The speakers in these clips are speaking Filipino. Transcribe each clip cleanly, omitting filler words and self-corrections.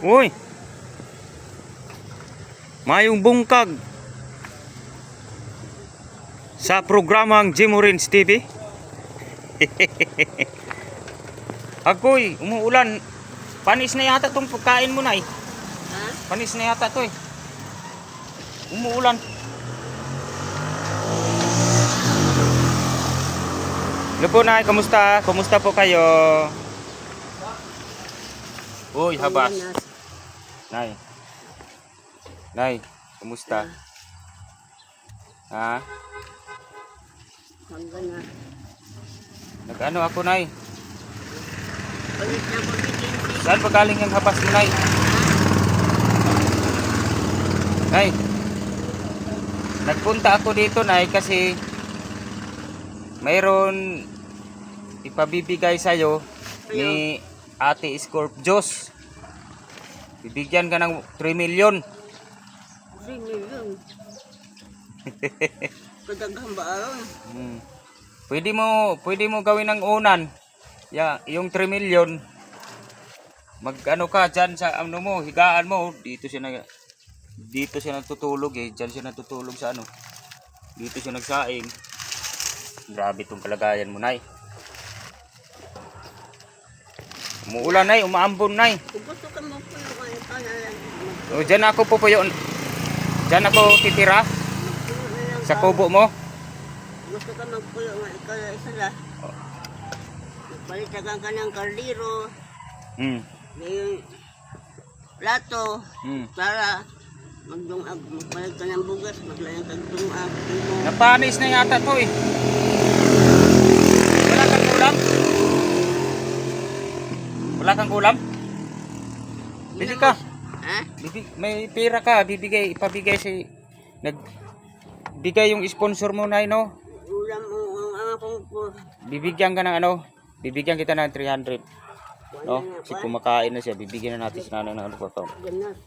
Uy. Mayong bungkag sa programang Jimorins TV. Agoy, umuulan. Panis na yata tong pagkain mo na eh. Ha? Panis na yata to eh. Umuulan. Hello po, Nay, kamusta? Kamusta po kayo? Uy, habas. Nay. Nay, kamusta? Ha? Hanggang na. Nag-ano ako, Nay? Ulit na po bikin. Saan ba galing yung habas mo, Nay? Nay, nagpunta ako dito, Nay, kasi mayroon ipabibigay sa'yo ni Ate Scorpios. Bibigyan ka ng 3 million. 3 million. Kadaghang ba aron? Pwede mo gawin ng unan. Yung 3 million. Mag-ano ka diyan sa ano mo, higaan mo. Dito siya natutulog eh. Diyan siya natutulog sa ano. Dito siya nagsaing. Grabe tong kalagayan mo, Nay. Umuulan, Nay, umaambon, Nay. Kung gusto ka mo po yung ito na lang. O, diyan ako pupuyo. Diyan ako titira sa kubo mo. Gusto ka magpuyo nga ikaw na isa lang. Palitagan ka ng kaldero. Yung plato. Para magpalit ka ng bugas. Maglayang kag dungag. Napanis na yata to eh. Wala kang ulam? Wala kang ulam? Bili ka. Ha? May pera ka, ipabigay si nagbigay yung sponsor mo, Nay, no? Ulam mo ang akong po. Bibigyan ka ng ano? Bibigyan kita ng 300. No? Kasi kumakain na siya, bibigyan na natin si Nanay ng ano pa. Ganas.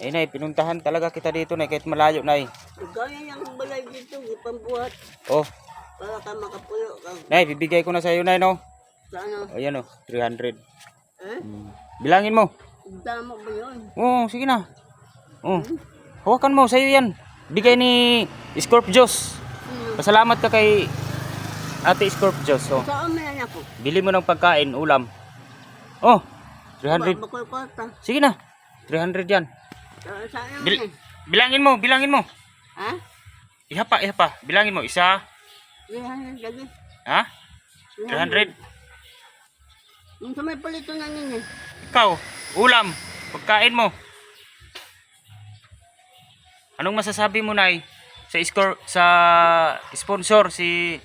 Eh, Nay, pinuntahan talaga kita dito, Nay, kahit malayo, Nay. Gaya yung balay dito, ipambuhat. Oh, Para ka makapuyo ka. Nay, bibigay ko na sa iyo, Nay, no? Sa ano? Ayan, oh, 300. Eh? Bilangin mo. Damo ba yun? Oo, sige na. Oh. Hawakan mo, sa'yo yan. Bigay ni Scorpios. Pasalamat ka kay Ate Scorpios. Oh. Saan may anak ko? Bili mo ng pagkain, ulam. Oh, 300. Bakoy kota. Sige na, 300 yan. Saan naman Bil eh? bilangin mo. Ha? Iha pa. Bilangin mo, isa. Yan, lagi. Ha? 300. Yung sa may palito na ninyo. Ikaw, ulam, pagkain mo. Anong masasabi mo, Nay, sa sponsor si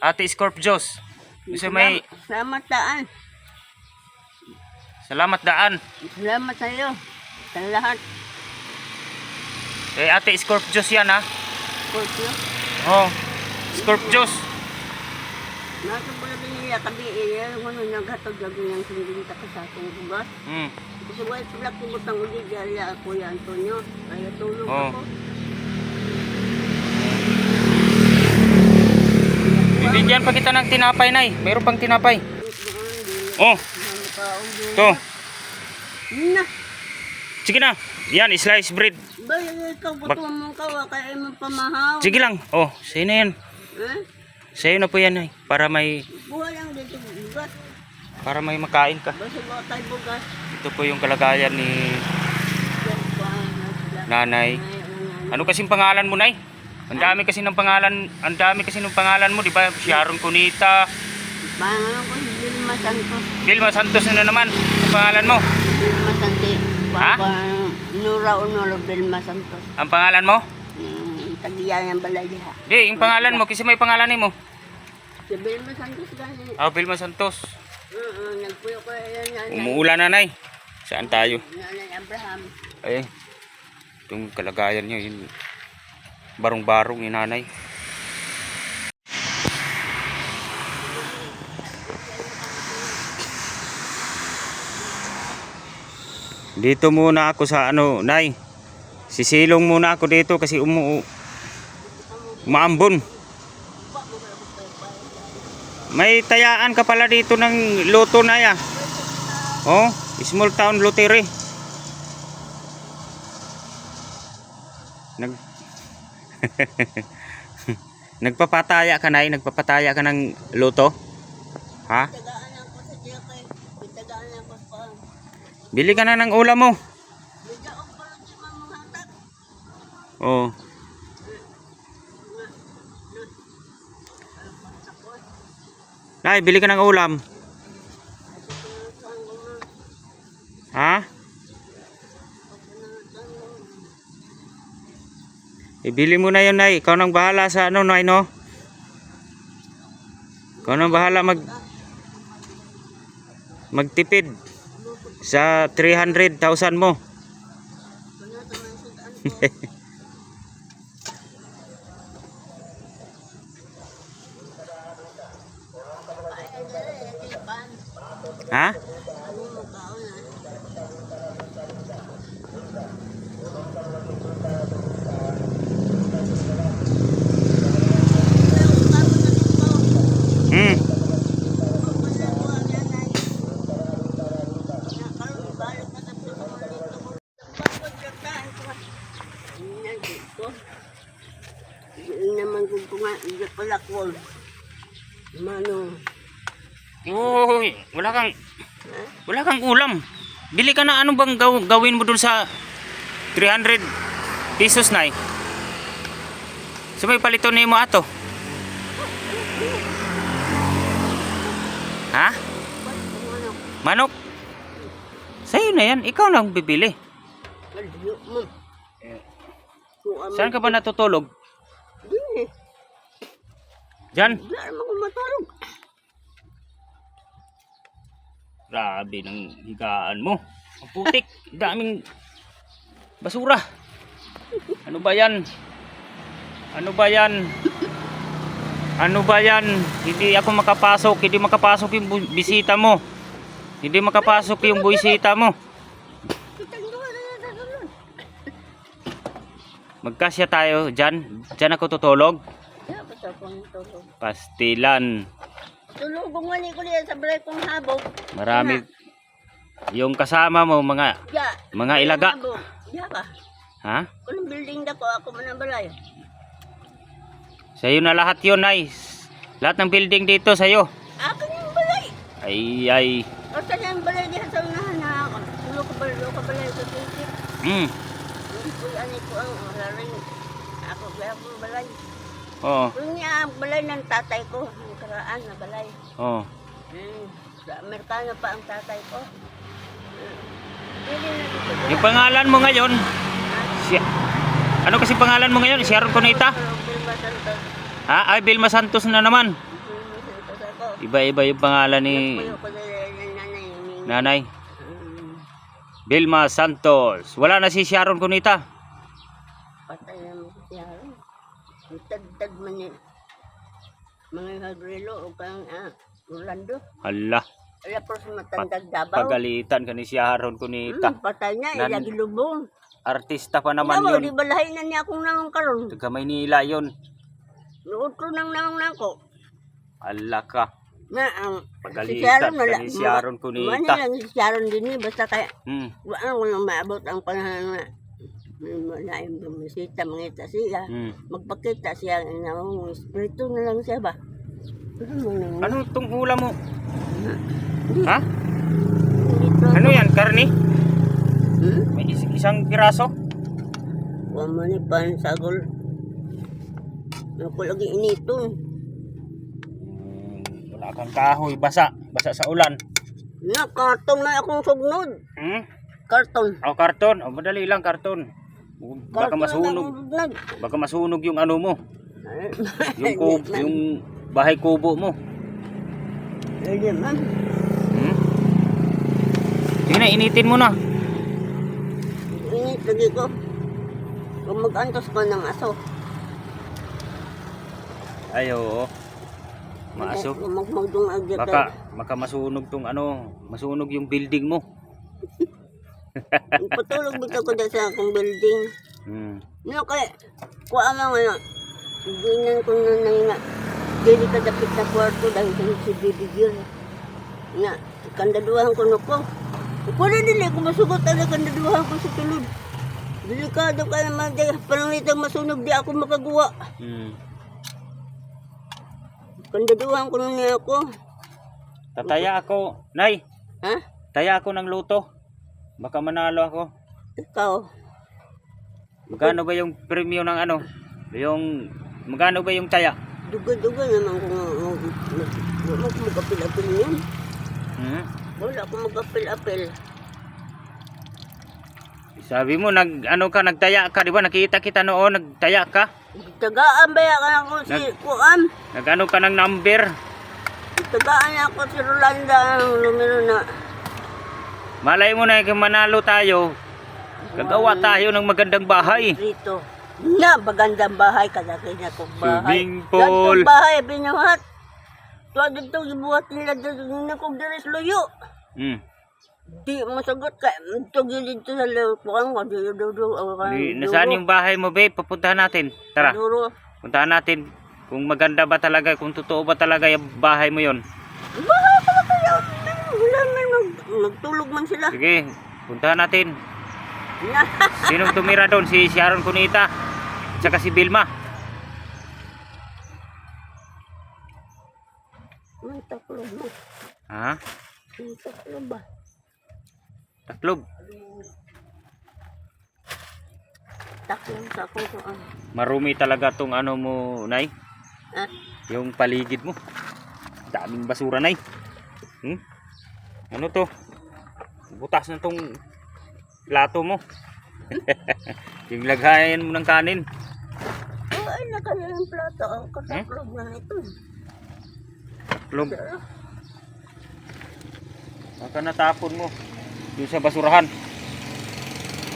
Ate Scorpios? Kasi may Salamat daan. salamat daan Salamat sa iyo. Sa lahat. kay Ate Scorpios yan, ha? Kurso. Oh, Scorpios. Nasa pala niya kabi yung ano naghatag lagi ng sindita ka sa atong bugas. Kasi wala sila kubutang uli dyan Kuya Antonio. Kaya tulong Oh. ako. Bibigyan pa kita ng tinapay, Nay. Mayroon pang tinapay. Oh, to. Na. Sige na. Yan, slice bread. Ba, ikaw buto mong kawa kaya mo pamahaw. Sige lang. Oh, sa'yo na yan. Eh? Sa'yo na po yan, Nay. Para may Buhay lang dito bugas. makain ka. Basta ba tayo bugas. Ito po yung kalagayan ni Nanay. Ano kasing pangalan mo, Nay? Ang dami kasi ng pangalan mo, di ba? Sharon Cunita, Pangalan ko si Vilma Santos. Vilma Santos na naman. Ang pangalan mo? Vilma Santos. Ha? Nura Honoro Vilma Santos. Ang pangalan mo? Tagiyan ng balay diha. Di, yung pangalan mo, kasi may pangalan mo. Si Vilma Santos gani. Ah, Vilma Santos. Nagpuyo ko yan. Umuulan, Nanay. Saan tayo? Nanay Abraham. Ay, itong kalagayan niya, yun. Barong-barong ni Nanay. Dito muna ako sa ano, Nay. Sisilong muna ako dito kasi umaambon. May tayaan ka pala dito ng loto na ya. Oh, small town lottery. Nag Nagpapataya ka na, nagpapataya ka ng loto? Ha? Tagaan ako sa tiyak kay. Tagaan ako pa. Bili ka na ng ulam mo. Medyo ako pa lang si Mama Hatak. Oh. Nay, bili ka ng ulam. Ha? Ibili mo na yun, Nay. Ikaw nang bahala sa ano, Nay, no? Ikaw nang bahala magtipid sa 300,000 mo. Ha? Hmm. Naman kung nga, hindi pala ko. Mano. Uy, wala kang ulam. Bili ka na, ano bang gawin mo dun sa 300 pesos, Nay? So may palito ni mo ato. Ha? Manok? Sa'yo na yan, ikaw lang bibili. Saan ka ba natutulog? Diyan? Diyan mo matulog. Grabe ng higaan mo. Ang putik, daming basura. Ano ba yan? Ano ba yan? Ano ba yan? Hindi ako makapasok, hindi makapasok yung bisita mo. Hindi makapasok yung bisita mo. Magkasya tayo dyan. Dyan ako tutulog. Pastilan. Tulubong mani ko diyan sa balay kong habog. Marami. Yung kasama mo mga ilaga. Diya ka. Ha? Kung building na ko, ako man ang balay. Sa'yo na lahat yun, Nay. Lahat ng building dito sa'yo. Akin yung balay. Ay. O saan yung balay diyan sa unahan na ako. Tulo ka balay sa titik. Ani ko ang laring. Ako kaya po balay. Oo. Kung niya ang balay ng tatay ko, ang karaan na balay. Oo. Sa Amerikano pa ang tatay ko. Pwede na dito. Yung pangalan mo ngayon, ano kasi pangalan mo ngayon? Sharon Cunita? Ha? Ay, Vilma Santos na naman. Iba-iba yung pangalan ni nanay. Vilma Santos. Wala na si Sharon Cunita. Patay na mo si Sharon. Itad-tad man niya. Mga Hagrilo o kang Orlando. Hala. Ala po sa matandang Davao. Pagalitan ka ni Sharon Cunita. Patay niya, ilagi lubong. Artista pa naman Yawa, yun. di balahin na niya akong nanong karon. Taga Maynila yun. Nootro nang nanong nako. Hala ka. Na ang Pagalitan ka ni Sharon Cunita. Mani lang si Sharon din basta kaya wala ko nang maabot ang panahon na malaking bumisita, mangita siya. Magpakita siya ng espiritu na lang siya ba? Ano itong ulam mo? Ha? Ano yan? Karni? May isang piraso? Wala ni pan sagol. Ako lagi initon. Wala kang kahoy, basa sa ulan. Na, karton na akong sugnod. Karton. O, karton. O, madali lang, karton. Baka masunog. Baka masunog yung ano mo. Yung bahay kubo mo. Hindi man. Sige na, initin mo na. Init lagi ko. Kung mag-antos ko ng aso. Ay, oo. Maaso. Baka masunog tong ano, masunog yung building mo. Patulog dito ko dyan sa akong building. No, kaya, kuha mo nga, ginan ko na nga. dili ka dapit na kwarto dahil sa si Baby Girl. Nga, kandaduhan ko na ko. Kung dili ko masugot na kandaduhan ko sa tulod. Delikado ka naman dahil panangitang masunog di ako makagawa. Kandaduhan ko na niya ako. Tataya ako, Nay. Ha? Taya ako ng luto. Baka manalo ako. Ikaw. Magkano ba yung premyo ng ano? Yung magkano ba yung taya? Duga-duga naman kung wala ko mag-apil-apil yun. Wala ko mag-apil-apil. Sabi mo nagtaya ka, di ba? Nakita kita noon, nagtaya ka. Tagaan ba yan ako si Kuan? Nagano ka ng number? Tagaan ako si Rolanda ang lumero na. Malay mo na kung manalo tayo. Gagawa tayo ng magandang bahay. Rito. Na, magandang bahay. Kalaki na kong bahay. Swimming pool. Gantong bahay, binuhat. Tuwa dito, gibuhat nila dito na kong deres luyo. Di masagot ka. Ito dito sa lupuan ko. Nasaan yung bahay mo, babe? Papuntahan natin. Tara. Duro. Puntahan natin. Kung maganda ba talaga, kung totoo ba talaga yung bahay mo yon. Bahay pala kayo. Wala man nagtulog man sila. Sige, puntahan natin. Sinong tumira doon? Si Sharon Cunita at saka si Vilma. May taklob mo. Ha? May taklob ba? Taklob. Taklob sa akong kuan. Marumi talaga tong ano mo, Nay. Ah? Yung paligid mo. Daming basura, Nay. Ano to? Butas na tong plato mo. Yung laghayan mo ng kanin. Ay, nakaya yung plato. Ang kataklob na nito. Taklob. Baka natapon mo doon sa basurahan.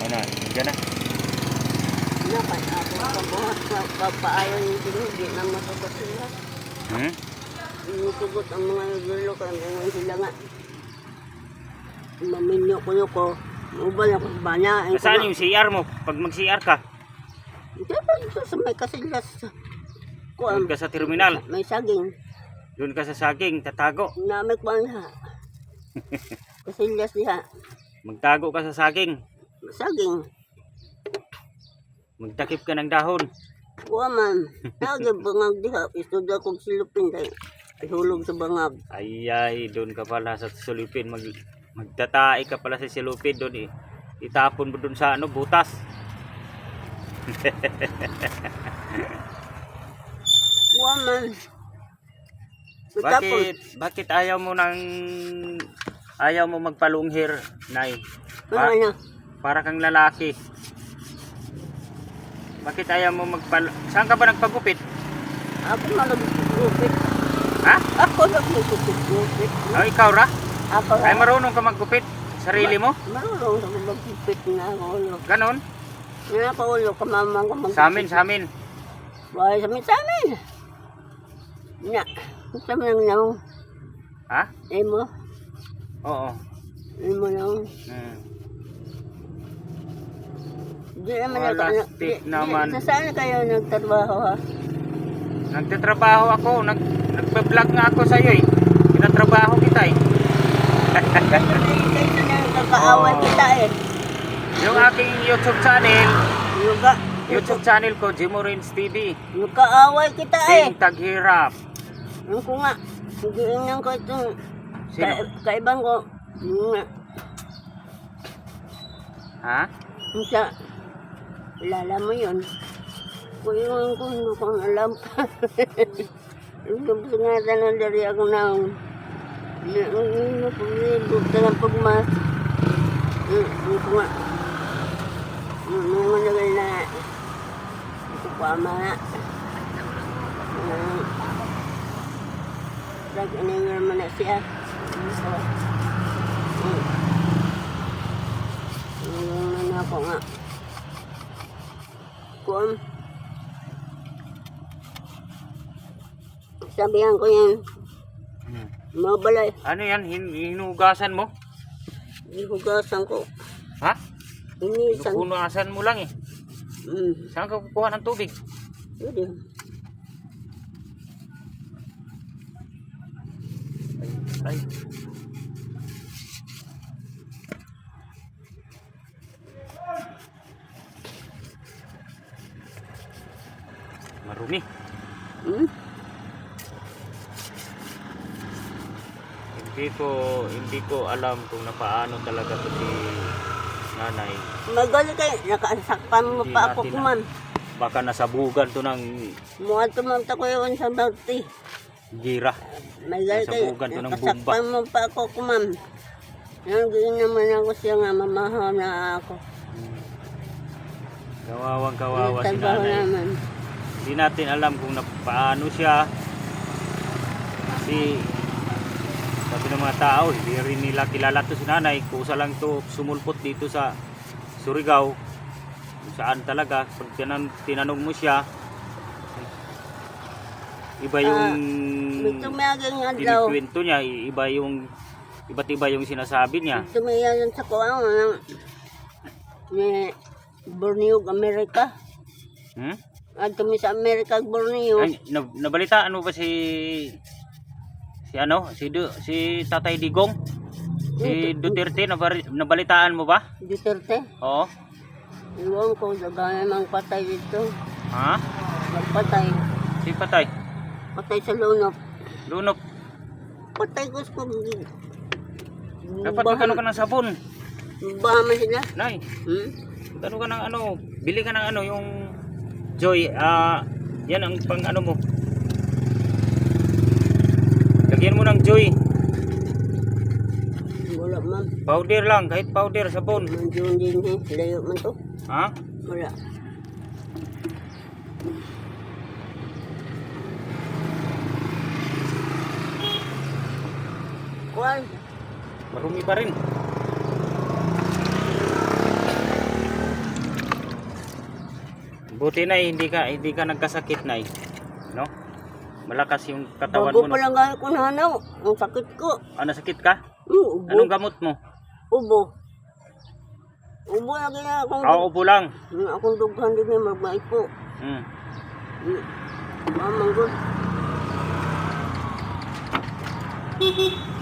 Ano, dyan na. Dapat ako kabuhat sa papaayon yung hindi na masugot sila. Inutugot ang mga yulo kaya sila nga. Maminyo ko. Ubal ako sa banya. Nasaan yung CR mo? Pag mag-CR ka, Dito sa may kasillas. doon ka sa terminal. May saging. Doon ka sa saging, tatago. Namik pa na. Kasillas diha. Magtago ka sa saging. Saging. Magtakip ka ng dahon. Kuha man. Nagag bangag diha. Istuda kong silupin tayo. Ihulog sa bangag. Ay, doon ka pala sa silupin. Magtatae ka pala sa silupin doon. Itapon mo doon sa butas. Kuha man. Bakit ayaw mo magpalunghir, Nay? Ano? Para kang lalaki. Bakit ayaw mo Saan ka ba nagpagupit? Ako nagpupit. Ha? Ako nagpupit. Oh, ikaw ra? Ako Ay marunong ka magupit? Sarili mo? Marunong ako magpupit na ako ulo. Ganon? Nga ako ulo, kamamang ko magpupit. Sa amin. Bahay sa amin. Nga. Gusto mo lang lang. Ha? Emo. Oo. Emo lang. Di naman Plastic naman. Saan kayo nagtrabaho ha? Nagtatrabaho ako. Nagpa-vlog nga ako sa iyo eh. Pinatrabaho kita eh. Nagkaaway kita eh. Yung aking YouTube channel. YouTube Yuga. channel ko, Jimorins TV. Nagkaaway kita eh. Sing Taghirap. Ano ko nga. Hindi inang ko itong Sino? kaibang ko. Nga. Ha? Siya. Lala mo yun. Kung yung kung alam pa. Yung nga ng dari ako na bukta ng pagmas. Yung ko nga. Yung managay na ito ko ama na. Nag-inay naman na siya. Yung ako nga. Kung sabihan ko yan, mabalay, Ano yan? Hinugasan mo? ihugasan ko, Ha? inisan. Pinupunasan mo lang eh. Saan ka kukuha ng tubig? Pwede. Ay. Marumi. Hmm? Hindi ko alam kung napaano talaga to si nanay. Magali kayo, nakasakpan mo Hindi pa ako natin kuman. Baka nasabugan to ng Mga tumamta ko yun sa birthday. gira. Magali kayo, Nasabugan to ng bomba. nakasakpan mo pa ako kuman. Naging naman ako siya nga, mamahaw na ako. Kawawang kawawa si Trabaho nanay. naman. Hindi natin alam kung paano siya. Kasi sabi ng mga tao, hindi rin nila kilala to si nanay. Kusa lang to sumulpot dito sa Surigao. Kung saan talaga. Pag tinanong mo siya, iba yung Gusto mo yung adlaw. kinikwento niya, iba't iba yung sinasabi niya. Gusto mo yan sa kuwang ni Borneo, Amerika. Hmm? At kami sa Amerika, Borneo. Ay, nabalitaan mo ba si Tatay Digong? Si Duterte, nabalitaan mo ba? Duterte. Oo. Iwan ko, dagay mang patay dito. Ha? Magpatay. Si Patay? Patay sa lunop. Lunop. Patay ko sa Dapat magkano ka ng sabon. Bahama sila. Nay, Hmm? magkano ka ng bili ka ng yung Joy, yan ang pang mo. Lagyan mo ng Joy. Wala man. Powder lang, kahit powder, sabon. Nandiyon din eh. Layo man to. Ha? Wala. Kuwan. Marumi pa rin. Buti na hindi ka nagkasakit na no? Malakas yung katawan Bago mo. pa lang gaya ko nanaw. Ang sakit ko. Nasakit ka? Ubo. Anong gamot mo? Ubo. Ubo na kaya akong Upo lang. akong dughan din eh, magmaipo. Hmm. Mamang good.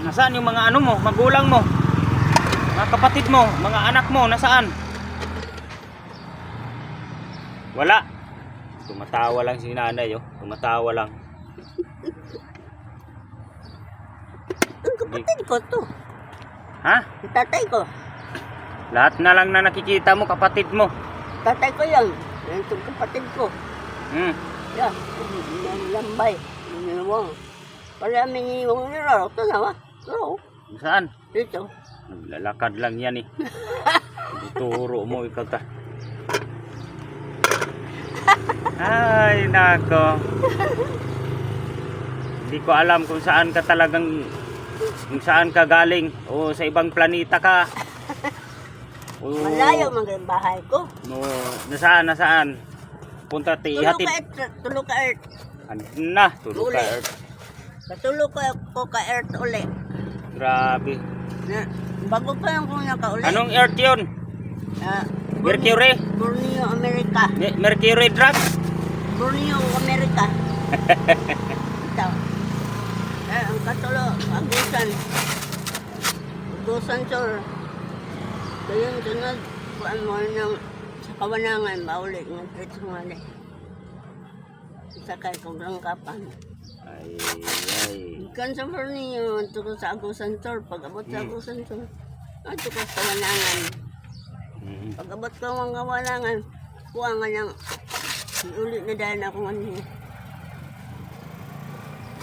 Nasaan yung mga mo, magulang mo? Mga kapatid mo, mga anak mo, nasaan? Wala. Tumatawa lang si nanay, tumatawa lang. Ang kapatid ko to. Ha? Ang tatay ko. Lahat na lang na nakikita mo, kapatid mo. Tatay ko yan. Yan itong kapatid ko. Hmm. Yan. Lambay. Niwang. Para miniwang nila. Ito na ba? Ito. Saan? Dito. Naglalakad lang yan Ituro mo ikaw ta. Ay, nako. Hindi ko alam kung saan ka galing o sa ibang planeta ka. O, Malayo man yung bahay ko. no, nasaan? Punta ti ihatid. Tulog ka earth. Andun na, tulog ka Uli. Earth. Katulog ko ka earth uli. Grabe. Bago pa lang kung nakauli. Anong Earth yun? Mercury? Borneo, Amerika. Mercury drop? Borneo, Amerika. Ito. Ang katulog, Agusan. Agusan, sir. Kaya yung sunod, kuan mo ng sa kawanangan, maulit ng diretso nga na. Sakay kong rangkapan. Ay. Ikan sa Borneo, tukos sa Agusan, sir. Pag-abot sa Agusan, sir. Tukos sa kawanangan. Pag-abot ko ang kawanangan, kuha nga ng ulit na dahil ako nga niya.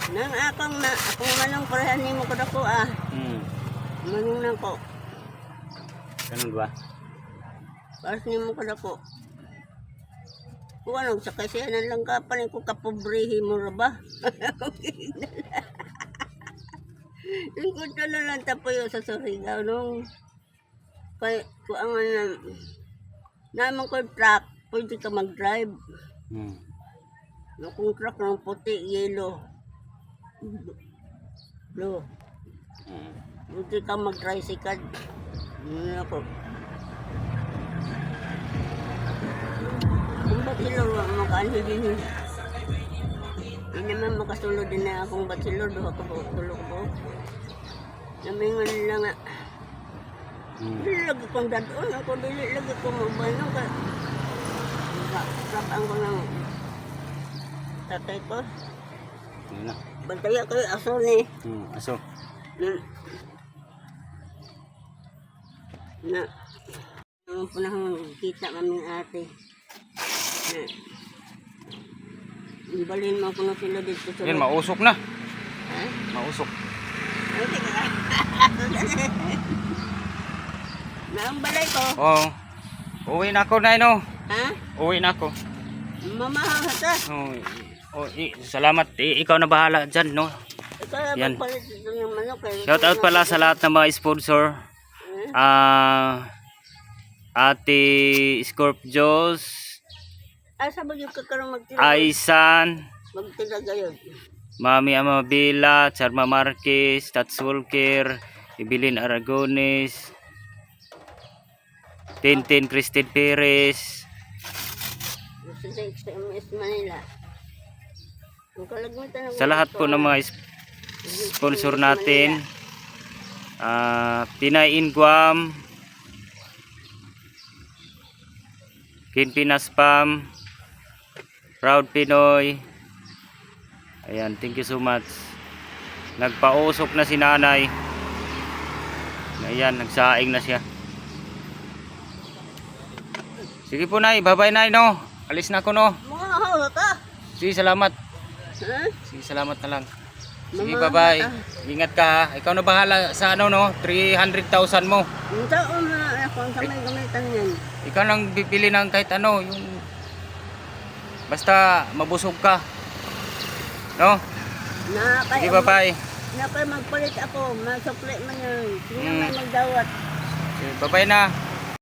Nang akong manong parehan ni mo ko na ko manong na ko. Ganun ba? Paras ni mo ko na ko. Kung anong sakay siya ng langkapan ko kapobrihi mo ra ba? Yung kunta na lang tapoy sa Surigao nung kaya kung ang naman ko truck, pwede ka mag-drive. Kung truck ng puti, yellow, blue. Pwede ka mag-tricycle. Yun ako. Kung bachelor, makaano din yun. Hindi naman makasulod din na akong bachelor, doon ako tulog ko. Namingon lang nga. Hmm. Dili lagi kong dadon. Ako dili lagi kong mabano ka. Sabang ko ng tatay ko. Yun na. Bantaya kayo aso ni. Aso. Na nung panahon kita kaming ate. Na ibalin mo ko na sila dito sa Yan, mausok na. Ha? Mausok. Ay, teka. Na ang balay ko. Oo. Uwi na ako, Nay, no? Ha? Uwi na ako. Mamahal hata. Salamat. Ikaw na bahala dyan, no? Ikaw Yan. magpalit ito ng manok. Shout out pala sa lahat ng mga sponsor. Ate Scorpios, Asa ba yung kakarang magtira? Aisan, Magtira gayon. Mami Amabila, Charma Marquez, Tats Walker, Ibilin Aragones, Tintin Christine Perez, Sa XMS Manila. Ang kalagmitan ng sa lahat po ng mga sponsor natin. Pinay in Guam, Kinpinas Spam, Proud Pinoy. Ayan, thank you so much. Nagpausok na si nanay. Ayan, nagsaing na siya. Sige po, Nay, bye bye, Nay, no? Alis na ako, no? Mga hawla ka. Sige, salamat. Ha? Sige, salamat na lang. Sige, Mama, bye-bye. Ingat ka, ha? Ikaw na bahala sa ano, no? 300,000 mo. Yung taon na ako ang kamay gamitan yan. Ikaw lang bibili ng kahit ano, yung basta mabusog ka. No? Sige, bye-bye. Na kay magpalit ako, masukli man yun. Sino Mm. may magdawat. Sige, bye-bye na.